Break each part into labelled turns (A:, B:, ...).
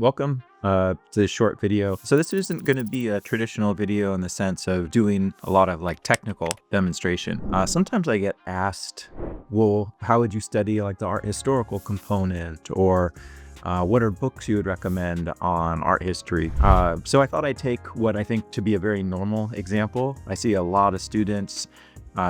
A: welcome to this short video. So this isn't going to be a traditional video in the sense of doing a lot of like technical demonstration. Sometimes I get asked, well, how would you study like the art historical component, or what are books you would recommend on art history? So I thought I'd take what I think to be a very normal example. I see a lot of students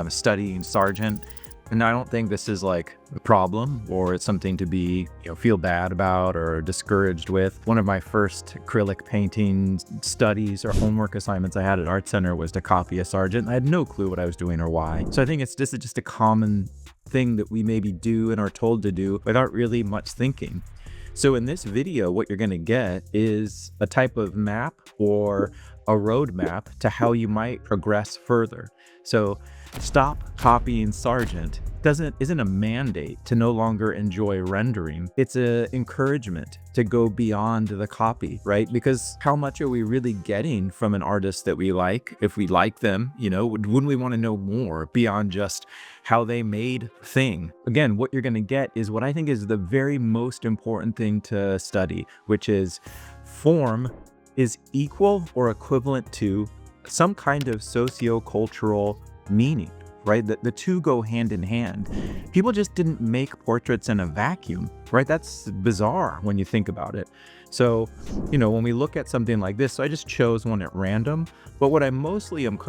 A: studying Sargent, and I don't think this is like a problem or it's something to be, feel bad about or discouraged with. One of my first acrylic painting studies or homework assignments I had at Art Center was to copy a Sargent. I had no clue what I was doing or why. So I think this is just a common thing that we maybe do and are told to do without really much thinking. So in this video, what you're going to get is a type of map or a roadmap to how you might progress further. So stop copying Sargent isn't a mandate to no longer enjoy rendering. It's an encouragement to go beyond the copy, right? Because how much are we really getting from an artist that we like? If we like them, wouldn't we want to know more beyond just how they made thing? Again, what you're going to get is what I think is the very most important thing to study, which is form is equal or equivalent to some kind of socio-cultural meaning, right? The two go hand in hand. People just didn't make portraits in a vacuum, right? That's bizarre when you think about it. So, when we look at something like this, so I just chose one at random, but what I mostly am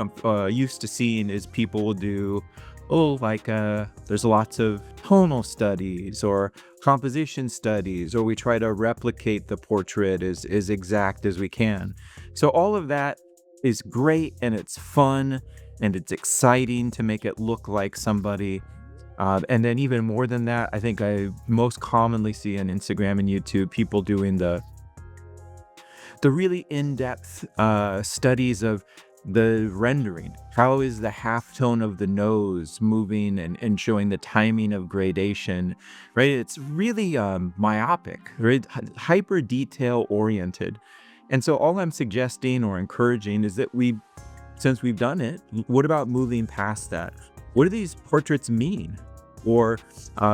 A: used to seeing is people will do, there's lots of tonal studies or composition studies, or we try to replicate the portrait as exact as we can. So all of that is great, and it's fun, and it's exciting to make it look like somebody. And then even more than that, I think I most commonly see on Instagram and YouTube people doing the really in-depth studies of the rendering. How is the halftone of the nose moving and showing the timing of gradation, right? It's really myopic, right? Hyper detail oriented. And so all I'm suggesting or encouraging is that since we've done it, what about moving past that? What do these portraits mean? Or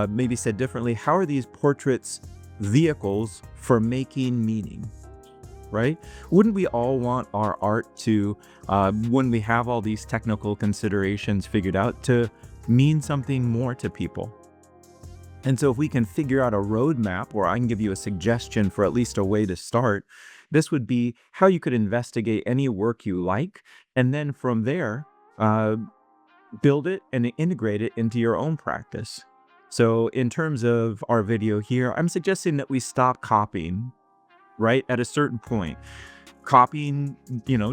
A: maybe said differently, how are these portraits vehicles for making meaning? Right? Wouldn't we all want our art to, when we have all these technical considerations figured out, to mean something more to people? And so if we can figure out a roadmap, or I can give you a suggestion for at least a way to start, this would be how you could investigate any work you like, and then from there, build it and integrate it into your own practice. So in terms of our video here, I'm suggesting that we stop copying. Right? At a certain point, copying,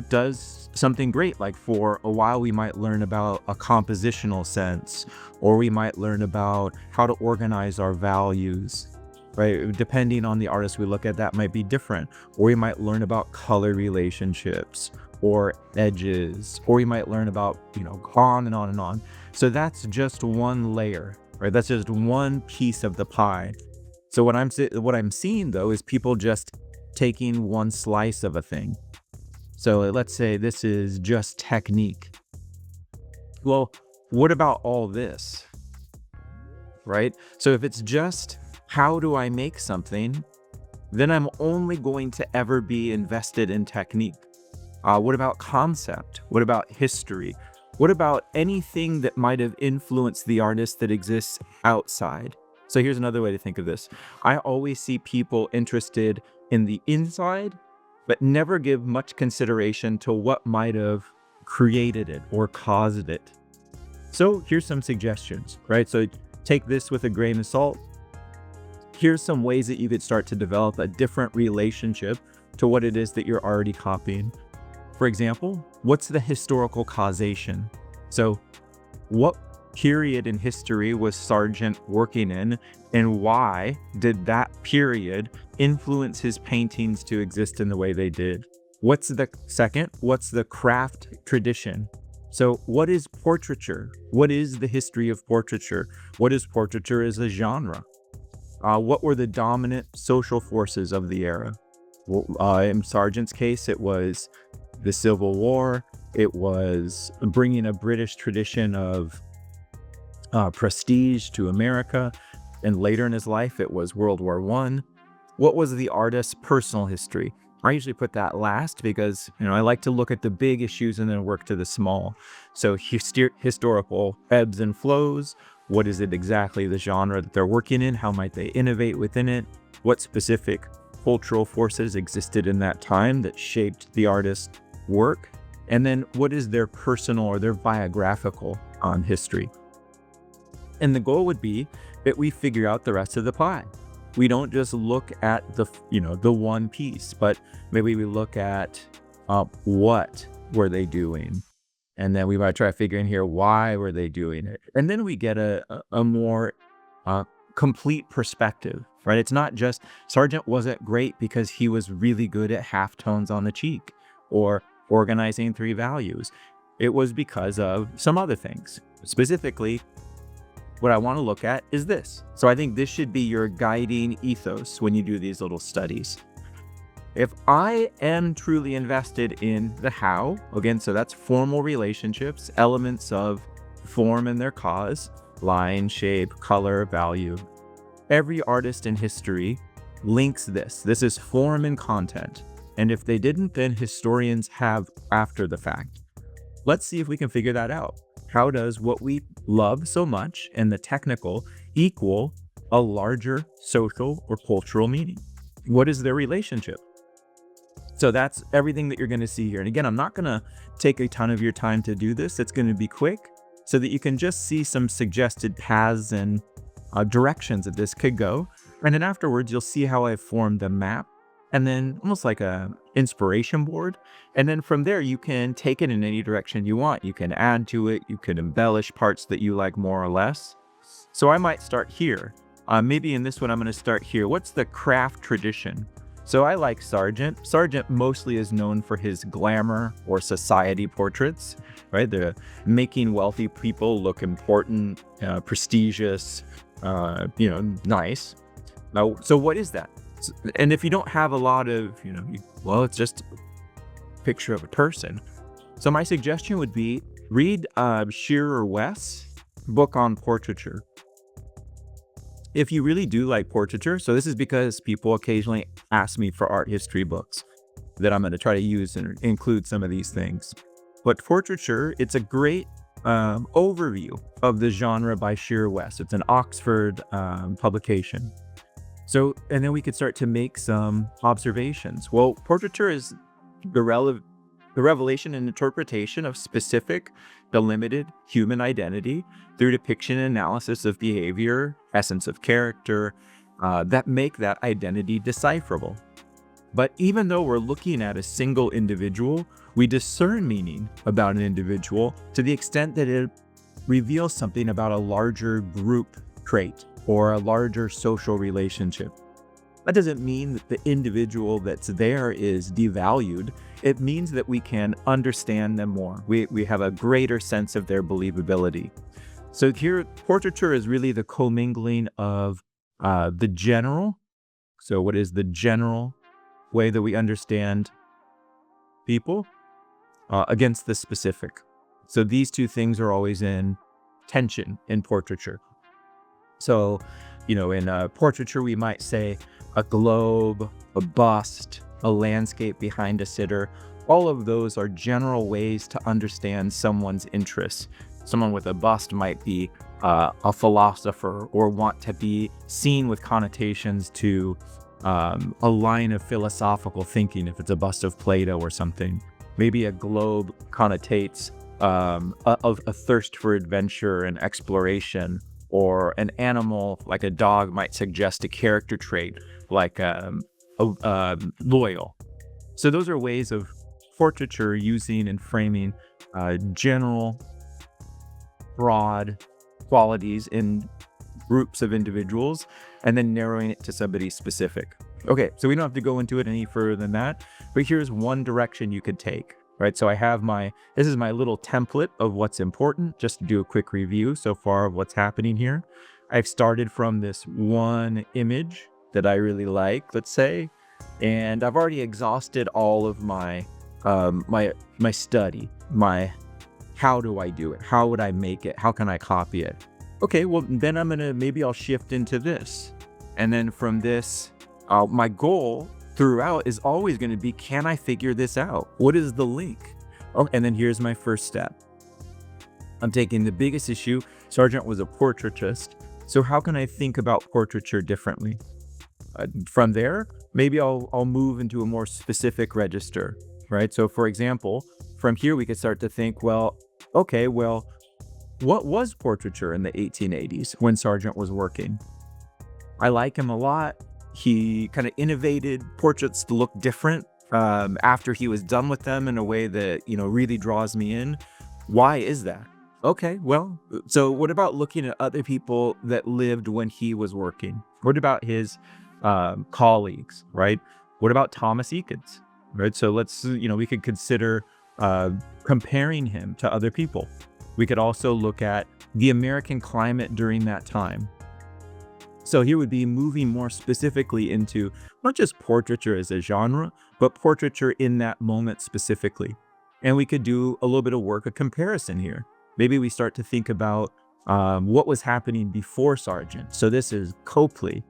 A: does something great. Like for a while, we might learn about a compositional sense, or we might learn about how to organize our values, right? Depending on the artist we look at, that might be different. Or we might learn about color relationships or edges, or we might learn about, on and on and on. So that's just one layer, right? That's just one piece of the pie. So what I'm seeing though is people just taking one slice of a thing. So let's say this is just technique. Well, what about all this, right? So if it's just how do I make something, then I'm only going to ever be invested in technique. What about concept? What about history? What about anything that might have influenced the artist that exists outside? So here's another way to think of this. I always see people interested in the inside, but never give much consideration to what might have created it or caused it. So here's some suggestions, right? So take this with a grain of salt. Here's some ways that you could start to develop a different relationship to what it is that you're already copying. For example, what's the historical causation? So what period in history was Sargent working in, and why did that period influence his paintings to exist in the way they did? What's the craft tradition? So what is portraiture? What is the history of portraiture? What is portraiture as a genre? What were the dominant social forces of the era? Well, in Sargent's case, it was the Civil War. It was bringing a British tradition of prestige to America. And later in his life, it was World War I. What was the artist's personal history? I usually put that last because, I like to look at the big issues and then work to the small. So historical ebbs and flows. What is it exactly, the genre that they're working in? How might they innovate within it? What specific cultural forces existed in that time that shaped the artist's work? And then what is their personal or their biographical history? And the goal would be that we figure out the rest of the pie. We don't just look at the one piece, but maybe we look at what were they doing? And then we might try to figure in here, why were they doing it? And then we get a more complete perspective, right? It's not just Sargent wasn't great because he was really good at halftones on the cheek or organizing three values. It was because of some other things. Specifically, what I want to look at is this. So I think this should be your guiding ethos when you do these little studies. If I am truly invested in the how, again, so that's formal relationships, elements of form and their cause, line, shape, color, value. Every artist in history links this. This is form and content. And if they didn't, then historians have after the fact. Let's see if we can figure that out. How does what we love so much and the technical equal a larger social or cultural meaning? What is their relationship? So that's everything that you're going to see here. And again, I'm not going to take a ton of your time to do this. It's going to be quick so that you can just see some suggested paths and directions that this could go. And then afterwards, you'll see how I've formed the map and then almost like a inspiration board. And then from there, you can take it in any direction you want. You can add to it. You can embellish parts that you like more or less. So I might start here. Maybe in this one, I'm going to start here. What's the craft tradition? So I like Sargent. Sargent mostly is known for his glamour or society portraits, right? They're making wealthy people look important, prestigious, nice. Now, so what is that? And if you don't have a lot of, it's just a picture of a person. So my suggestion would be read Shearer West's book on portraiture. If you really do like portraiture, so this is because people occasionally ask me for art history books that I'm going to try to use and include some of these things. But portraiture, it's a great overview of the genre by Shearer West. It's an Oxford publication. So, and then we could start to make some observations. Well, portraiture is the revelation and interpretation of specific, delimited human identity through depiction and analysis of behavior, essence of character, that make that identity decipherable. But even though we're looking at a single individual, we discern meaning about an individual to the extent that it reveals something about a larger group trait or a larger social relationship. That doesn't mean that the individual that's there is devalued. It means that we can understand them more. We have a greater sense of their believability. So here, portraiture is really the commingling of the general. So what is the general way that we understand people against the specific? So these two things are always in tension in portraiture. So, in portraiture, we might say a globe, a bust, a landscape behind a sitter. All of those are general ways to understand someone's interests. Someone with a bust might be a philosopher or want to be seen with connotations to a line of philosophical thinking, if it's a bust of Plato or something. Maybe a globe connotates a thirst for adventure and exploration, or an animal like a dog might suggest a character trait like loyal. So those are ways of portraiture using and framing general, broad qualities in groups of individuals and then narrowing it to somebody specific. Okay, so we don't have to go into it any further than that, but here's one direction you could take. Right, so I have this is my little template of what's important, just to do a quick review so far of what's happening here. I've started from this one image that I really like, let's say, and I've already exhausted all of my my study, my how do I do it? How would I make it? How can I copy it? Okay, well, then maybe I'll shift into this. And then from this, My goal throughout is always going to be, can I figure this out? What is the link? Oh, and then here's my first step. I'm taking the biggest issue. Sargent was a portraitist. So how can I think about portraiture differently? From there, maybe I'll move into a more specific register, right? So for example, from here, we could start to think, well, okay, well, what was portraiture in the 1880s when Sargent was working? I like him a lot. He kind of innovated portraits to look different after he was done with them in a way that, really draws me in. Why is that? Okay, well, so what about looking at other people that lived when he was working? What about his colleagues, right? What about Thomas Eakins, right? So let's, we could consider comparing him to other people. We could also look at the American climate during that time. So here would be moving more specifically into not just portraiture as a genre, but portraiture in that moment specifically. And we could do a little bit of work, a comparison here. Maybe we start to think about what was happening before Sargent. So this is Copley,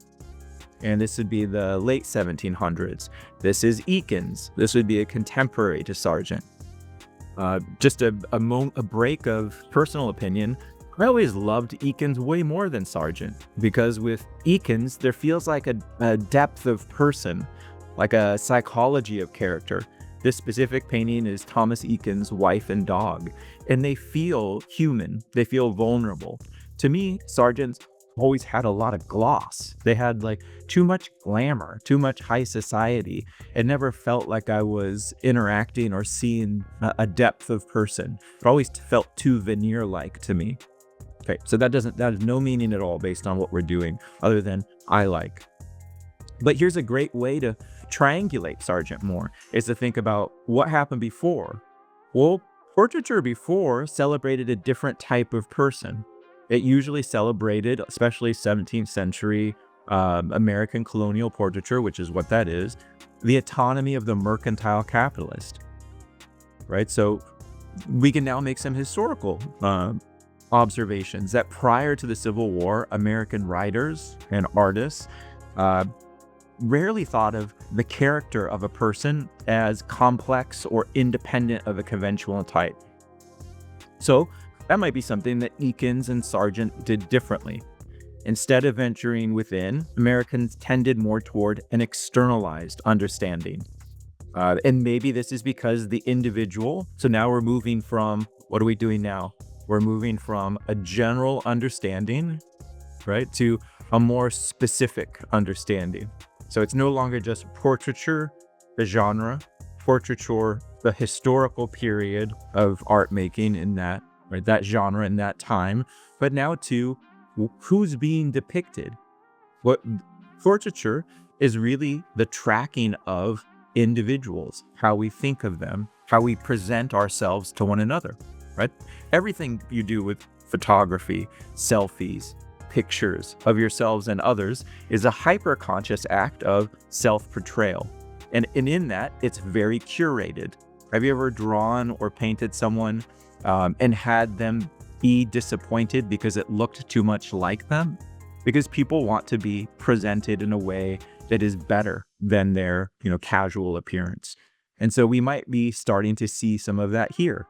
A: and this would be the late 1700s. This is Eakins. This would be a contemporary to Sargent. Just a break of personal opinion. I always loved Eakins way more than Sargent, because with Eakins, there feels like a depth of person, like a psychology of character. This specific painting is Thomas Eakins' wife and dog, and they feel human. They feel vulnerable. To me, Sargent's always had a lot of gloss. They had like too much glamour, too much high society. It never felt like I was interacting or seeing a depth of person. It always felt too veneer-like to me. Okay, so that has no meaning at all based on what we're doing, other than I like. But here's a great way to triangulate Sargent more, is to think about what happened before. Well, portraiture before celebrated a different type of person. It usually celebrated, especially 17th century American colonial portraiture, which is what that is, the autonomy of the mercantile capitalist, right? So we can now make some historical observations that prior to the Civil War, American writers and artists rarely thought of the character of a person as complex or independent of a conventional type. So that might be something that Eakins and Sargent did differently. Instead of venturing within, Americans tended more toward an externalized understanding. And maybe this is because the individual, so now we're moving from, what are we doing now? We're moving from a general understanding, right, to a more specific understanding. So it's no longer just portraiture, the genre, portraiture, the historical period of art making in that, right, that genre in that time, but now to who's being depicted. What portraiture is really the tracking of individuals, how we think of them, how we present ourselves to one another, right? Everything you do with photography, selfies, pictures of yourselves and others is a hyper-conscious act of self-portrayal. And in that, it's very curated. Have you ever drawn or painted someone and had them be disappointed because it looked too much like them? Because people want to be presented in a way that is better than their, casual appearance. And so we might be starting to see some of that here,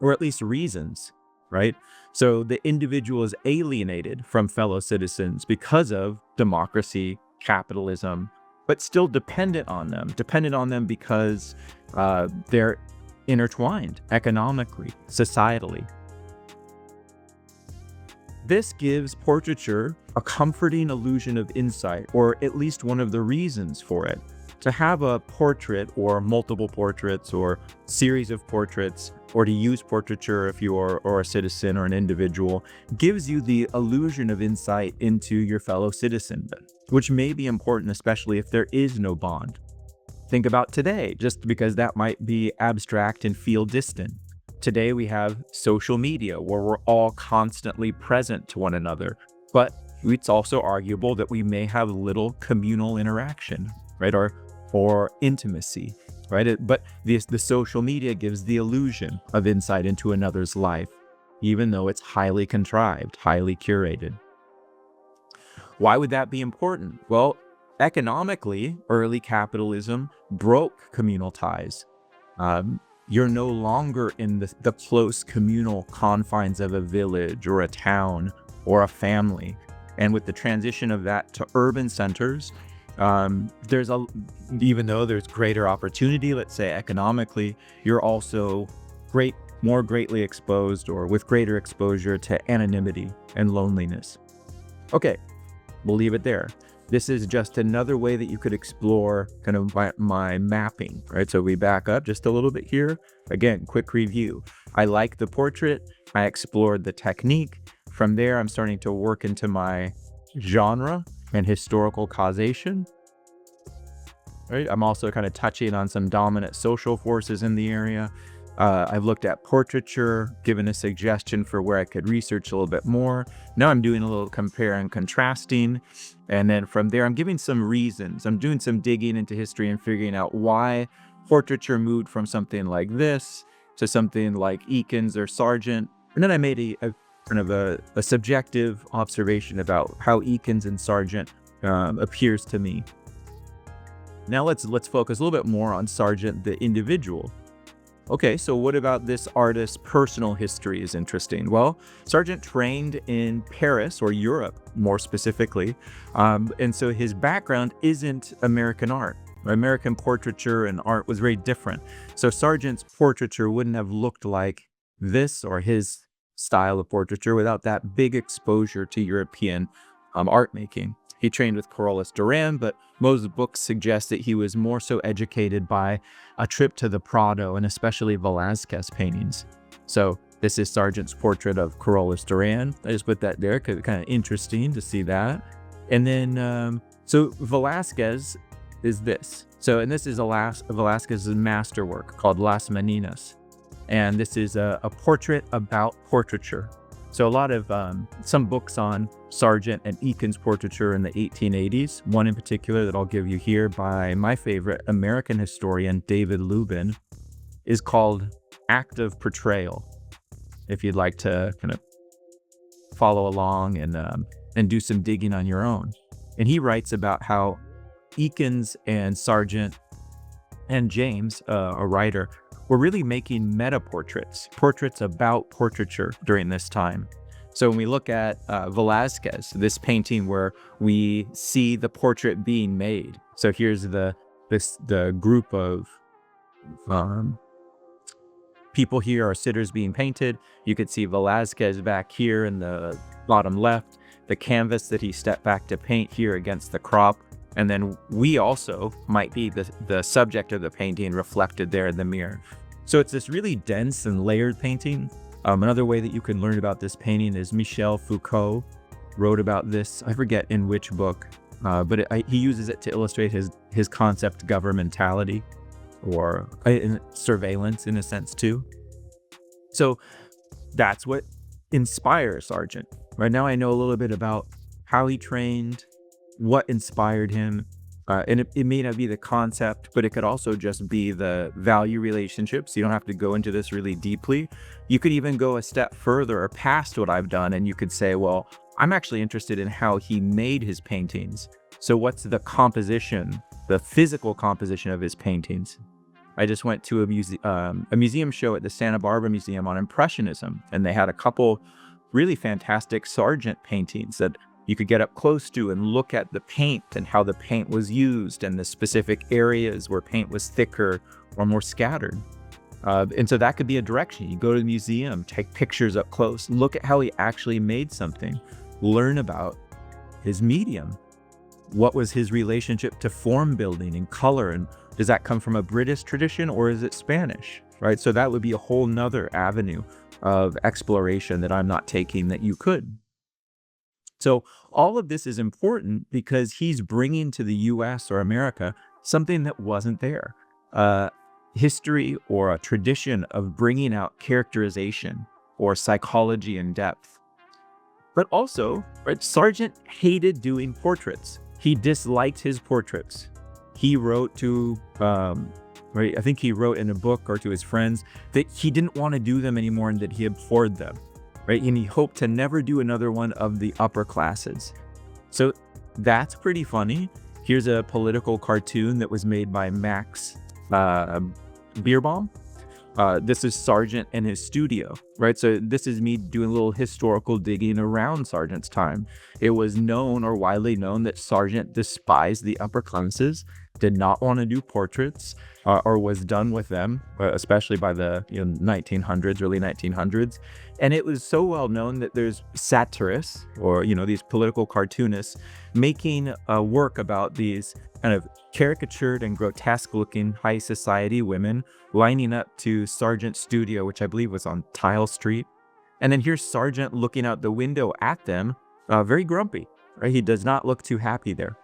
A: or at least reasons, right? So the individual is alienated from fellow citizens because of democracy, capitalism, but still dependent on them because they're intertwined economically, societally. This gives portraiture a comforting illusion of insight, or at least one of the reasons for it. To have a portrait or multiple portraits or series of portraits, or to use portraiture if you are or a citizen or an individual, gives you the illusion of insight into your fellow citizen, which may be important, especially if there is no bond. Think about today, just because that might be abstract and feel distant. Today we have social media where we're all constantly present to one another, but it's also arguable that we may have little communal interaction, right? Or intimacy, right? But the social media gives the illusion of insight into another's life, even though it's highly contrived, highly curated. Why would that be important? Well, Economically, early capitalism broke communal ties. You're no longer in the close communal confines of a village or a town or a family. And with the transition of that to urban centers, there's even though there's greater opportunity, let's say economically, you're also more greatly exposed or with greater exposure to anonymity and loneliness. Okay, we'll leave it there. This is just another way that you could explore kind of my mapping, right? So we back up just a little bit here. Again, quick review. I like the portrait. I explored the technique. From there, I'm starting to work into my genre and historical causation. Right? I'm also kind of touching on some dominant social forces in the area. I've looked at portraiture, given a suggestion for where I could research a little bit more. Now I'm doing a little compare and contrasting. And then from there, I'm giving some reasons. I'm doing some digging into history and figuring out why portraiture moved from something like this to something like Eakins or Sargent. And then I made a kind of a subjective observation about how Eakins and Sargent appears to me. Now let's focus a little bit more on Sargent, the individual. Okay, so what about this artist's personal history is interesting? Well, Sargent trained in Paris, or Europe more specifically, and so his background isn't American art. American portraiture and art was very different. So Sargent's portraiture wouldn't have looked like this or his style of portraiture without that big exposure to European art making. He trained with Carolus Duran, but most books suggest that he was more so educated by a trip to the Prado and especially Velázquez paintings. So this is Sargent's portrait of Carolus Duran. I just put that there because it's kind of interesting to see that. And then, so Velázquez is this. So, and this is Velázquez's masterwork called Las Meninas. And this is a portrait about portraiture. So a lot of some books on Sargent and Eakins portraiture in the 1880s, one in particular that I'll give you here by my favorite American historian, David Lubin, is called Act of Portrayal, if you'd like to kind of follow along and do some digging on your own. And he writes about how Eakins and Sargent and James, a writer, were really making meta-portraits, portraits about portraiture during this time. So when we look at Velázquez, this painting where we see the portrait being made. So here's the group of people here are sitters being painted. You could see Velázquez back here in the bottom left, the canvas that he stepped back to paint here against the crop. And then we also might be the subject of the painting reflected there in the mirror. So it's this really dense and layered painting. Another way that you can learn about this painting is Michel Foucault wrote about this. I forget in which book, but he uses it to illustrate his concept governmentality or surveillance in a sense too. So that's what inspires Sargent. Right now I know a little bit about how he trained, what inspired him. And it may not be the concept, but it could also just be the value relationships. You don't have to go into this really deeply. You could even go a step further or past what I've done, and you could say, well, I'm actually interested in how he made his paintings. So what's the composition, the physical composition of his paintings? I just went to a museum show at the Santa Barbara Museum on Impressionism, and they had a couple really fantastic Sargent paintings that you could get up close to and look at the paint and how the paint was used and the specific areas where paint was thicker or more scattered. And so that could be a direction. You go to the museum, take pictures up close, look at how he actually made something, learn about his medium. What was his relationship to form building and color? And does that come from a British tradition or is it Spanish, right? So that would be a whole nother avenue of exploration that I'm not taking that you could. So all of this is important because he's bringing to the US or America something that wasn't there. History or a tradition of bringing out characterization or psychology in depth. But also, right, Sargent hated doing portraits. He disliked his portraits. He wrote to, I think he wrote in a book or to his friends that he didn't want to do them anymore and that he abhorred them. Right? And he hoped to never do another one of the upper classes. So that's pretty funny. Here's a political cartoon that was made by Max Beerbaum. This is Sargent and his studio, right? So this is me doing a little historical digging around Sargent's time. It was known, or widely known, that Sargent despised the upper classes, did not want to do portraits, or was done with them, especially by the 1900s, early 1900s. And it was so well known that there's satirists, or these political cartoonists, making work about these kind of caricatured and grotesque looking high society women lining up to Sargent's studio, which I believe was on Tile Street. And then here's Sargent looking out the window at them, very grumpy, right? He does not look too happy there.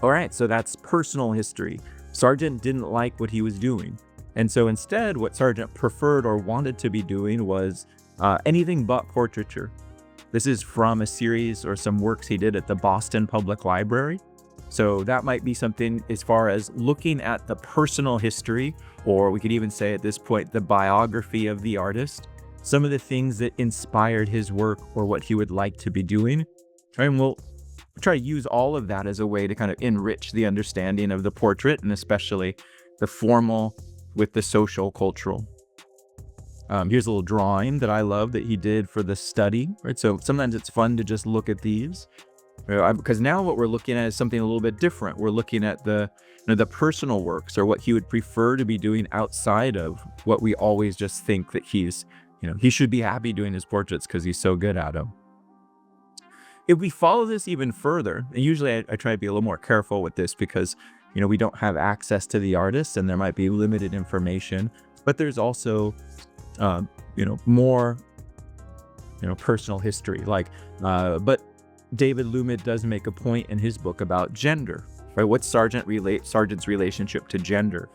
A: All right, so that's personal history. Sargent didn't like what he was doing. And so instead, what Sargent preferred or wanted to be doing was anything but portraiture. This is from a series or some works he did at the Boston Public Library. So that might be something as far as looking at the personal history, or we could even say at this point, the biography of the artist, some of the things that inspired his work or what he would like to be doing. And we'll try to use all of that as a way to kind of enrich the understanding of the portrait, and especially the formal with the social-cultural. Here's a little drawing that I love that he did for the study, right? So sometimes it's fun to just look at these, because now what we're looking at is something a little bit different. We're looking at the personal works, or what he would prefer to be doing outside of what we always just think that he should be happy doing his portraits because he's so good at them. If we follow this even further, and usually I try to be a little more careful with this because, we don't have access to the artist and there might be limited information, but there's also, more, personal history. But David Lubin does make a point in his book about gender, right? What's Sargent's relationship to gender?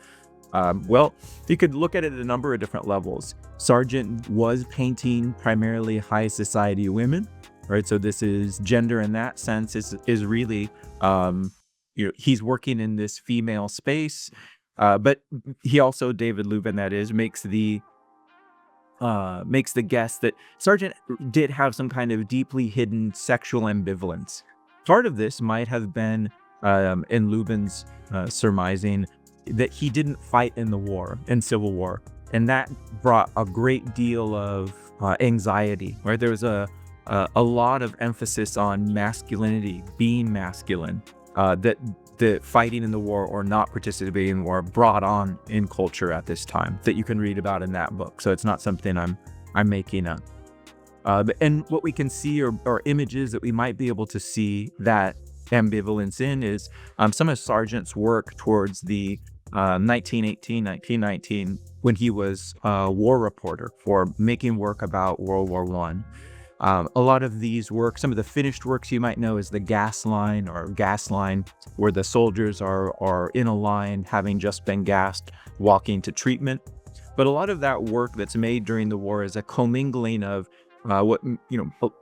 A: Well, you could look at it at a number of different levels. Sargent was painting primarily high society women, right? So this is gender in that sense is really, he's working in this female space, but he also, David Lubin that is, makes the guess that Sargent did have some kind of deeply hidden sexual ambivalence. Part of this might have been, in Lubin's surmising, that he didn't fight in the Civil War, and that brought a great deal of anxiety, right? There was a lot of emphasis on masculinity, being masculine, that the fighting in the war or not participating in the war brought on in culture at this time, that you can read about in that book. So it's not something I'm making up. And what we can see, or images that we might be able to see that ambivalence in, is some of Sargent's work towards the 1918, 1919, when he was a war reporter for making work about World War I. A lot of these works, some of the finished works you might know is the gas line, where the soldiers are in a line having just been gassed, walking to treatment. But a lot of that work that's made during the war is a commingling of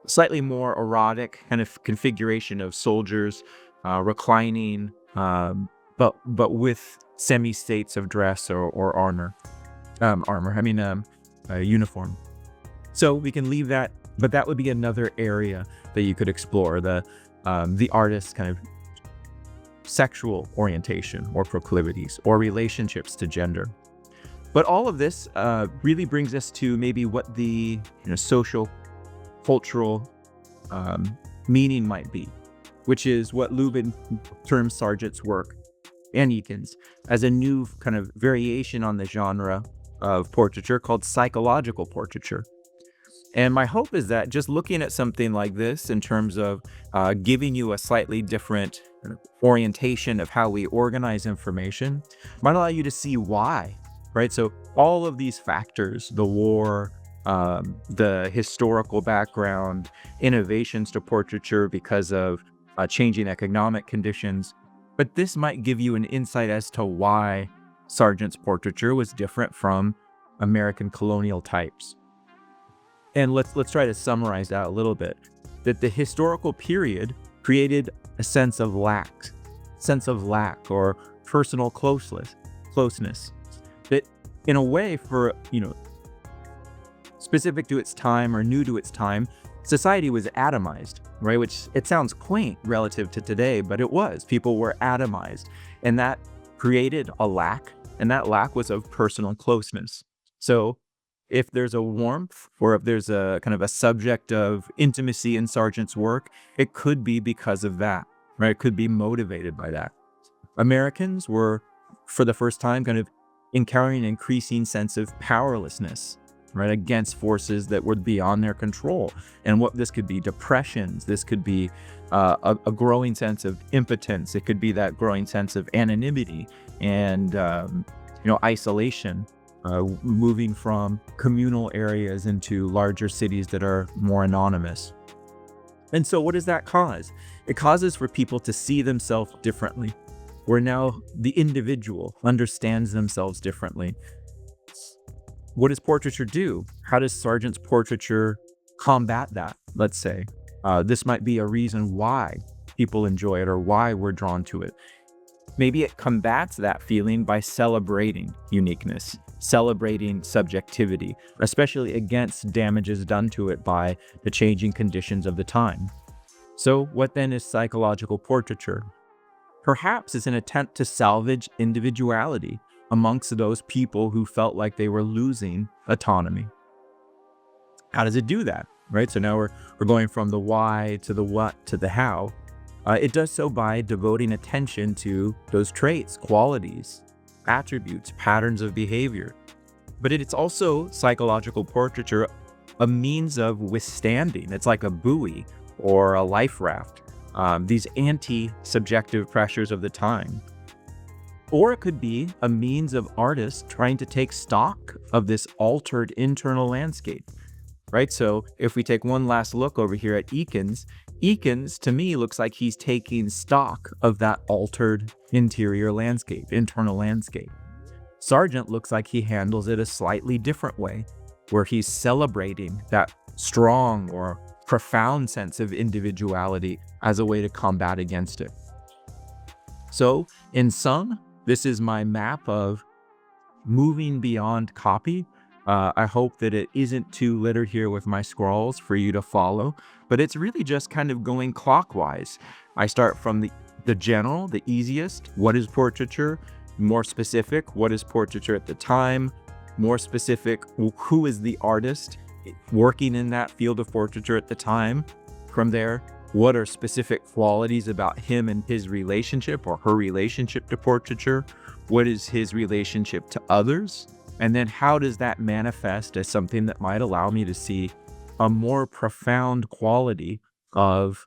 A: slightly more erotic kind of configuration of soldiers reclining, but with semi-states of dress or armor. Uniform. So we can leave that. But that would be another area that you could explore, the artist's kind of sexual orientation or proclivities or relationships to gender. But all of this really brings us to maybe what the social-cultural meaning might be, which is what Lubin terms Sargent's work and Eakins as a new kind of variation on the genre of portraiture called psychological portraiture. And my hope is that just looking at something like this in terms of giving you a slightly different orientation of how we organize information might allow you to see why, right? So all of these factors, the war, the historical background, innovations to portraiture because of changing economic conditions, but this might give you an insight as to why Sargent's portraiture was different from American colonial types. And let's try to summarize that a little bit. That the historical period created a sense of lack or personal closeness. That in a way, for specific to its time or new to its time, society was atomized, right? Which it sounds quaint relative to today, but it was. People were atomized, and that created a lack, and that lack was of personal closeness. So if there's a warmth or if there's a kind of a subject of intimacy in Sargent's work, it could be because of that, right? It could be motivated by that. Americans were, for the first time, kind of encountering an increasing sense of powerlessness, right, against forces that were beyond their control. And what this could be depressions, this could be a growing sense of impotence, it could be that growing sense of anonymity and isolation, moving from communal areas into larger cities that are more anonymous. And so what does that cause? It causes for people to see themselves differently, where now the individual understands themselves differently. What does portraiture do? How does Sargent's portraiture combat that, let's say? This might be a reason why people enjoy it or why we're drawn to it. Maybe it combats that feeling by celebrating uniqueness, celebrating subjectivity, especially against damages done to it by the changing conditions of the time. So what then is psychological portraiture? Perhaps it's an attempt to salvage individuality amongst those people who felt like they were losing autonomy. How does it do that? Right? So now we're going from the why to the what to the how. It does so by devoting attention to those traits, qualities, attributes, patterns of behavior. But it's also psychological portraiture, a means of withstanding. It's like a buoy or a life raft, these anti-subjective pressures of the time. Or it could be a means of artists trying to take stock of this altered internal landscape, right? So if we take one last look over here at Eakins, Eakins to me looks like he's taking stock of that altered interior landscape, internal landscape. Sargent looks like he handles it a slightly different way, where he's celebrating that strong or profound sense of individuality as a way to combat against it. So in sum, this is my map of moving beyond copy. I hope that it isn't too littered here with my scrawls for you to follow, but it's really just kind of going clockwise. I start from the general, the easiest, what is portraiture? More specific, what is portraiture at the time? More specific, who is the artist working in that field of portraiture at the time? From there, what are specific qualities about him and his relationship or her relationship to portraiture? What is his relationship to others? And then how does that manifest as something that might allow me to see a more profound quality of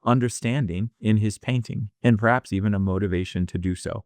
A: understanding in his painting, and perhaps even a motivation to do so?